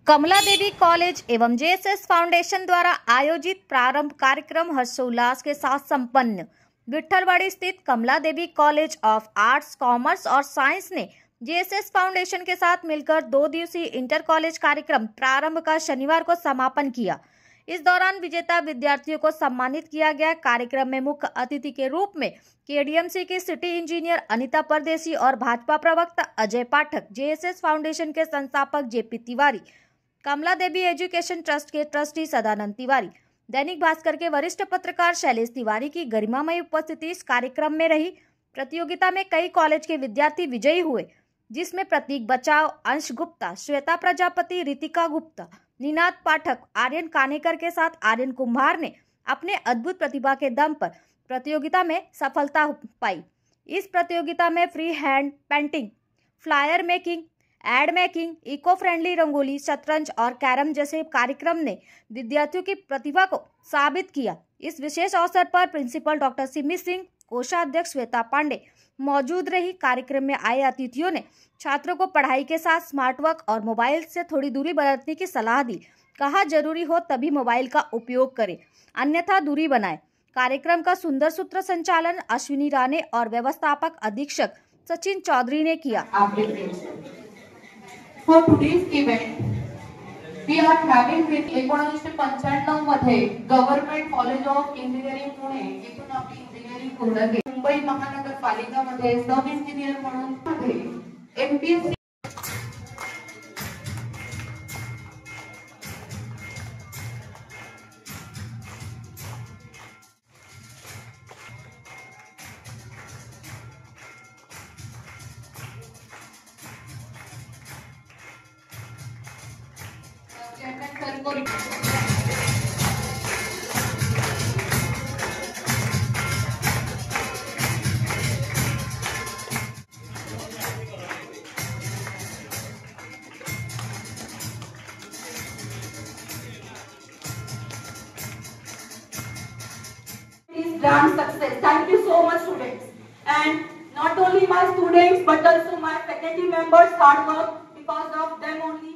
कमला देवी college एवं JSS foundation द्वारा आयोजित प्रारंभ कार्यक्रम हर्षोल्लास के साथ संपन्न। विट्ठलवाड़ी स्थित कमला देवी कॉलेज ऑफ आर्ट्स, कॉमर्स और साइंस ने जेएसएस फाउंडेशन के साथ मिलकर 2 दिवसीय इंटर कॉलेज कार्यक्रम प्रारंभ का शनिवार को समापन किया। इस दौरान विजेता विद्यार्थियों को सम्मानित किया गया। कार्यक्रम में मुख्य अतिथि के रूप में केडीएमसी की सिटी इंजीनियर अनिता परदेसी और भाजपा प्रवक्ता अजय पाठक, जेएसएस फाउंडेशन के संस्थापक जेपी तिवारी, कमला देवी एजुकेशन ट्रस्ट के ट्रस्टी सदानंद तिवारी, दैनिक भास्कर के वरिष्ठ पत्रकार शैलेश तिवारी की गरिमामयी उपस्थिति इस कार्यक्रम में रही। प्रतियोगिता में कई कॉलेज के विद्यार्थी विजयी हुए, जिसमें प्रतीक बचाव, अंश गुप्ता, श्वेता प्रजापति, रितिका गुप्ता, निनाद पाठक, आर्यन कानेकर के साथ आर्यन कुम्हार ने अपने अद्भुत प्रतिभा के दम पर प्रतियोगिता में सफलता पाई। इस प्रतियोगिता में free hand painting, flyer making, ad making, eco friendly rangoli, शतरंज और कैरम जैसे कार्यक्रम ने विद्यार्थियों की प्रतिभा को साबित किया। इस विशेष अवसर पर प्रिंसिपल डॉक्टर सिमी सिंह, कोषाध्यक्ष श्वेता पांडे मौजूद रही। कार्यक्रम में आए अतिथियों ने छात्रों को पढ़ाई के साथ स्मार्ट वर्क और मोबाइल से थोड़ी दूरी बरतने की सलाह दी। कहा, जरूरी हो तभी मोबाइल का उपयोग करें, अन्यथा दूरी बनाएं। कार्यक्रम का सुंदर सूत्र संचालन अश्विनी राणे और व्यवस्थापक अधीक्षक सचिन चौधरी ने किया। For today's event, we are having with 1995 मध्ये government college of engineering Pune इथून आपली इंजिनिअरिंग पूर्ण केली। मुंबई महानगरपालिकामध्ये सब इंजिनियर म्हणून मध्ये MPSC grand success. Thank you so much, students. And not only my students, but also my faculty members' hard work. Because of them only.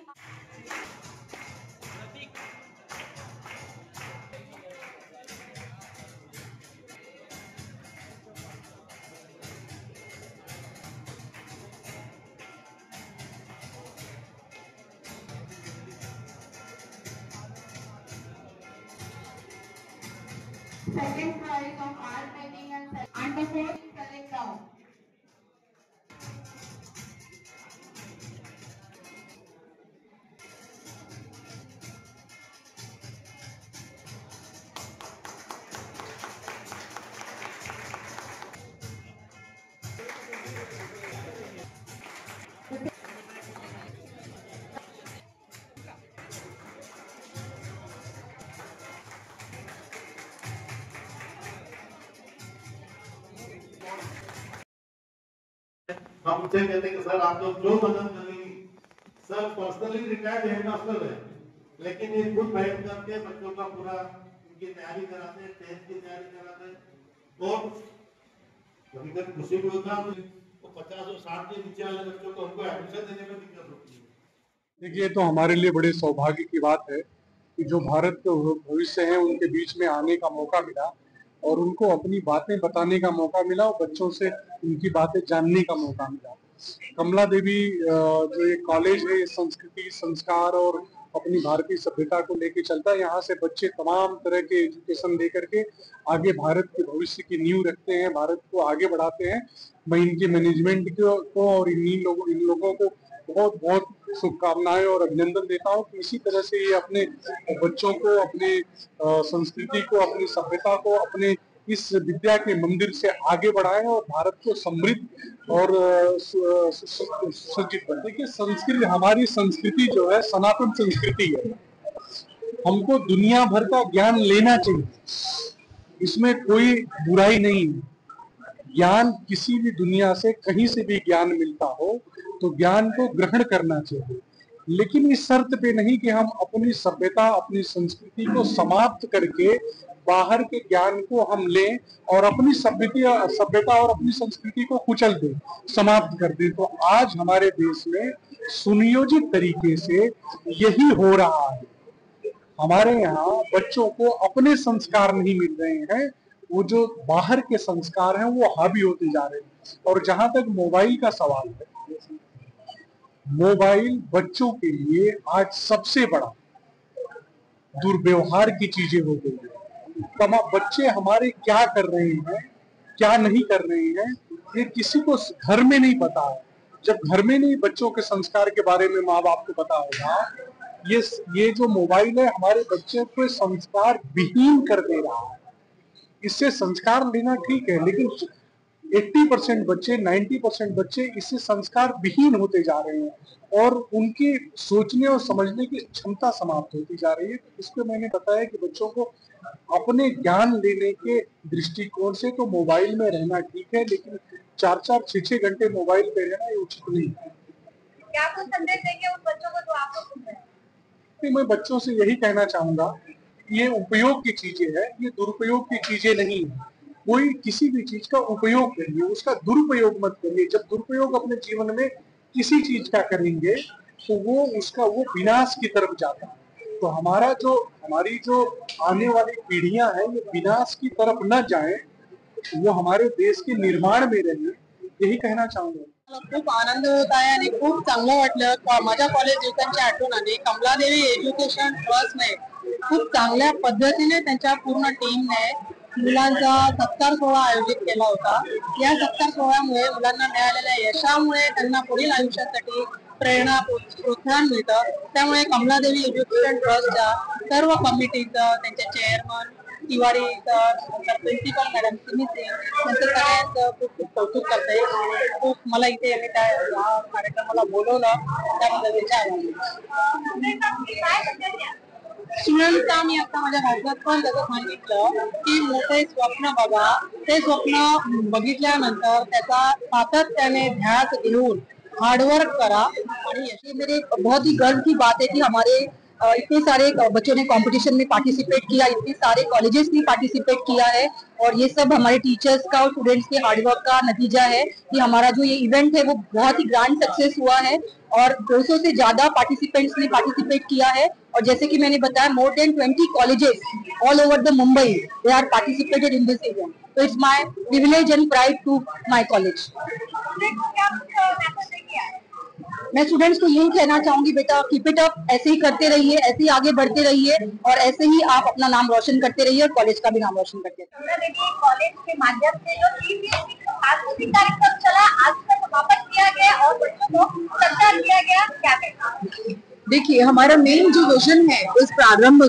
Second prize of art making and the fourth selling round. हम उनसे कहते हैं कि sir आप लोग जो मदद करेंगे, सर पर्सनली रिटायर्ड हेडमास्टर है, लेकिन ये खुद बैठ करके बच्चों का पूरा उनकी तैयारी कराते हैं, टेस्ट की तैयारी कराते हैं। और कभी कभी खुशी भी होता है तो 50 और 60 के नीचे वाले बच्चों को हमको एडमिशन देने में दिक्कत होती है। देखिए, तो हमारे लिए बड़े सौभाग्य की बात है कि जो भारत के भविष्य है उनके बीच में आने का मौका मिला और उनको अपनी बातें बताने का मौका मिला और बच्चों से उनकी बातें जानने का मौका मिला। कमला देवी जो ये कॉलेज है, ये संस्कृति, संस्कार और अपनी भारतीय सभ्यता को लेके चलता है। यहाँ से बच्चे तमाम तरह के एजुकेशन लेकर के आगे भारत के भविष्य की नींव रखते हैं, भारत को आगे बढ़ाते हैं। मैं इनके मैनेजमेंट को और इन लोगों को बहुत बहुत शुभकामनाएं और अभिनंदन देता हूँ कि इसी तरह से ये अपने बच्चों को, अपने संस्कृति को, अपनी सभ्यता को, अपने इस विद्या के मंदिर से आगे बढ़ाएं और भारत को समृद्ध और सज्जित बनाए। देखिए, संस्कृति, हमारी संस्कृति जो है सनातन संस्कृति है। हमको दुनिया भर का ज्ञान लेना चाहिए, इसमें कोई बुराई नहीं है। ज्ञान किसी भी दुनिया से कहीं से भी ज्ञान मिलता हो तो ज्ञान को ग्रहण करना चाहिए, लेकिन इस शर्त पे नहीं कि हम अपनी सभ्यता, अपनी संस्कृति को समाप्त करके बाहर के ज्ञान को हम लें और अपनी सभ्यता और अपनी संस्कृति को कुचल दें, समाप्त कर दें। तो आज हमारे देश में सुनियोजित तरीके से यही हो रहा है। हमारे यहाँ बच्चों को अपने संस्कार नहीं मिल रहे हैं, वो जो बाहर के संस्कार हैं वो हावी होते जा रहे हैं। और जहां तक मोबाइल का सवाल है, मोबाइल बच्चों के लिए आज सबसे बड़ा दुर्व्यवहार की चीजें हो गई है। बच्चे हमारे क्या कर रहे हैं, क्या नहीं कर रहे हैं, ये किसी को घर में नहीं पता है। जब घर में नहीं बच्चों के संस्कार के बारे में माँ बाप को पता होगा, ये जो मोबाइल है हमारे बच्चे को संस्कार विहीन कर दे रहा है। इससे संस्कार लेना ठीक है, लेकिन 80% बच्चे, 90% बच्चे इससे संस्कार विहीन होते जा रहे हैं और उनकी सोचने और समझने की क्षमता समाप्त होती जा रही है। इसको मैंने बताया कि बच्चों को अपने ज्ञान लेने के दृष्टिकोण से तो मोबाइल में रहना ठीक है, लेकिन 4-4, 6-6 घंटे मोबाइल पे रहना ये उचित नहीं है। क्या कुछ संदेश देंगे उन बच्चों को जो आप लोग सुन रहे हैं? मैं बच्चों से यही कहना चाहूंगा, ये उपयोग की चीजें हैं, ये दुरुपयोग की चीजें नहीं है। कोई किसी भी चीज का उपयोग करिए, उसका दुरुपयोग मत करिए। जब दुरुपयोग अपने जीवन में किसी चीज का करेंगे तो वो विनाश की तरफ जाता है। तो हमारी जो आने वाली पीढ़ियां हैं ये विनाश की तरफ न जाएं, वो हमारे देश के निर्माण में रहे, यही कहना चाहूंगा। खूप आनंद होत आहे आणि खूप चांगलं वाटलं। माझ्या कॉलेज दिवसांची आठवण आली। कमलादेवी एज्युकेशन ट्रस्टने खूप चांगल्या पद्धतीने त्यांच्या पूर्ण टीमने मुलांचा सत्कार सोहळा आयोजित केला होता। या सत्कार सोहळ्यामुळे मुलांना मिळालेल्या यशामुळे त्यांना पुढील आयुष्यासाठी प्रेरणा प्रोत्साहन मिळतं। त्यामुळे कमलादेवी एज्युकेशन ट्रस्टच्या सर्व कमिटीचं, त्यांचे चेअरमन तिवारी सर, नंतर प्रिन्सिपल मॅडम सिमी सिंग यांचं सगळ्यांचं खूप खूप कौतुक करते। खूप मला इथे यांनी त्या कार्यक्रमाला बोलवलं त्याबद्दल स्टुडंटचा मी आता माझ्या भाषणात पण जसं सांगितलं की मोठे स्वप्न बघा, ते स्वप्न बघितल्यानंतर त्याचा सातत्याने ध्यास घेऊन हार्डवर्क करा आणि यश। मेरे बहुत ही गर्व की बात है कि हमारे इतने सारे बच्चों ने कंपटीशन में पार्टिसिपेट किया, इतने सारे कॉलेजेस ने पार्टिसिपेट किया है और ये सब हमारे टीचर्स का और स्टूडेंट्स के हार्डवर्क का नतीजा है कि हमारा जो ये इवेंट है वो बहुत ही ग्रैंड सक्सेस हुआ है और 200 से ज्यादा पार्टिसिपेंट्स ने पार्टिसिपेट किया है। और जैसे कि मैंने बताया, more than 20 colleges all over the Mumbai they are participated in this event. तो it's my privilege and pride to my college. मैं स्टूडेंट्स को यही कहना चाहूंगी, बेटा कीप इट अप, ऐसे ही करते रहिए, ऐसे ही आगे बढ़ते रहिए और ऐसे ही आप अपना नाम रोशन करते रहिए और कॉलेज का भी नाम रोशन करते रहिए। कॉलेज के माध्यम से जो सांस्कृतिक कार्यक्रम चला आज तक समापन किया गया और बच्चों को चर्चा किया गया, क्या कहना? देखिए, हमारा मेन जो विजन है इस प्रारंभ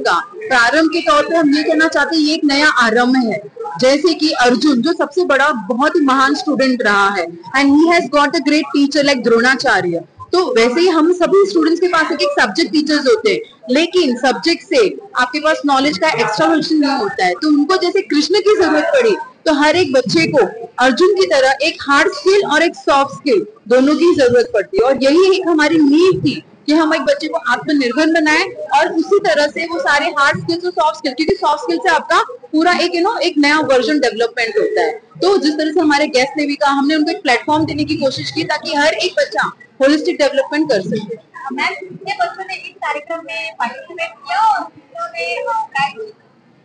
के तौर पे हम ये कहना चाहते हैं, ये एक नया आरंभ है। जैसे कि अर्जुन जो सबसे बड़ा बहुत ही महान स्टूडेंट रहा है and he has got a great teacher like Dronacharya, तो वैसे ही हम सभी स्टूडेंट्स के पास एक सब्जेक्ट टीचर्स होते हैं, लेकिन सब्जेक्ट से आपके पास नॉलेज का एक्स्ट्रा वर्जन नहीं होता है। तो उनको जैसे कृष्ण की जरूरत पड़ी तो हर एक बच्चे को अर्जुन की तरह एक हार्ड स्किल और एक सॉफ्ट स्किल दोनों की जरूरत पड़ती है। और यही एक हमारी नीड थी कि हम एक बच्चे को आत्मनिर्भर बनाएं और उसी तरह से वो सारे हार्ड स्किल्स और सॉफ्ट स्किल्स, क्योंकि सॉफ्ट स्किल से आपका पूरा एक एक नया वर्जन डेवलपमेंट होता है। तो जिस तरह से हमारे गेस्ट ने भी कहा, हमने उनको एक प्लेटफॉर्म देने की कोशिश की ताकि हर एक बच्चा होलिस्टिक डेवलपमेंट कर सके। मैम, कितने बच्चों ने इस कार्यक्रम में पार्टिसिपेट किया और कितने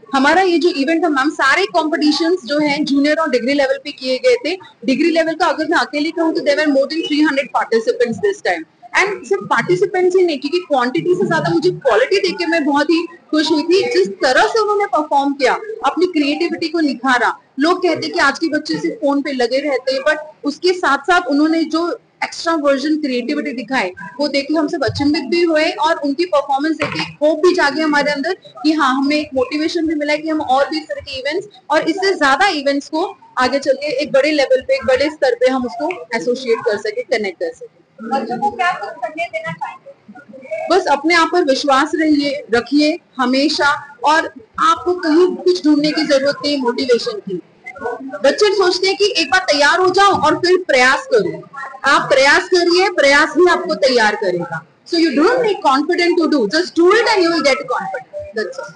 हमारा ये जो इवेंट है मैम, सारे कॉम्पिटिशन्स जो हैं जूनियर और डिग्री लेवल पे किए गए थे। डिग्री लेवल का अगर मैं अकेले कहूँ तो there were more than 300 participants this time. And सिर्फ पार्टिसिपेंट्स ही नहीं, क्योंकि क्वांटिटी से ज्यादा मुझे क्वालिटी देख के मैं बहुत ही खुश हुई थी। जिस तरह से उन्होंने परफॉर्म किया, अपनी क्रिएटिविटी को निखारा। लोग कहते हैं कि आज के बच्चे सिर्फ फोन पे लगे रहते हैं, बट उसके साथ साथ उन्होंने जो एक्स्ट्रा वर्जन क्रिएटिविटी दिखाई वो देख के हम सब अचंभित भी हुए और उनकी परफॉर्मेंस देख के होप भी जागे हमारे अंदर कि हाँ, हमें एक मोटिवेशन भी मिला कि हम और भी इस तरह के इवेंट्स और इससे ज्यादा इवेंट्स को आगे चल के एक बड़े लेवल पे, एक बड़े स्तर पे हम उसको एसोसिएट कर सके, कनेक्ट कर सके। बच्चों को क्या कुछ संदेश देना चाहेंगे? बस अपने आप पर विश्वास रखिए हमेशा, और आपको कहीं कुछ ढूंढने की जरूरत नहीं मोटिवेशन की। बच्चे सोचते हैं कि एक बार तैयार हो जाओ और फिर प्रयास करो। आप प्रयास करिए, प्रयास ही आपको तैयार करेगा। So you don't need confident to do, just do it and you will get confident. That's all.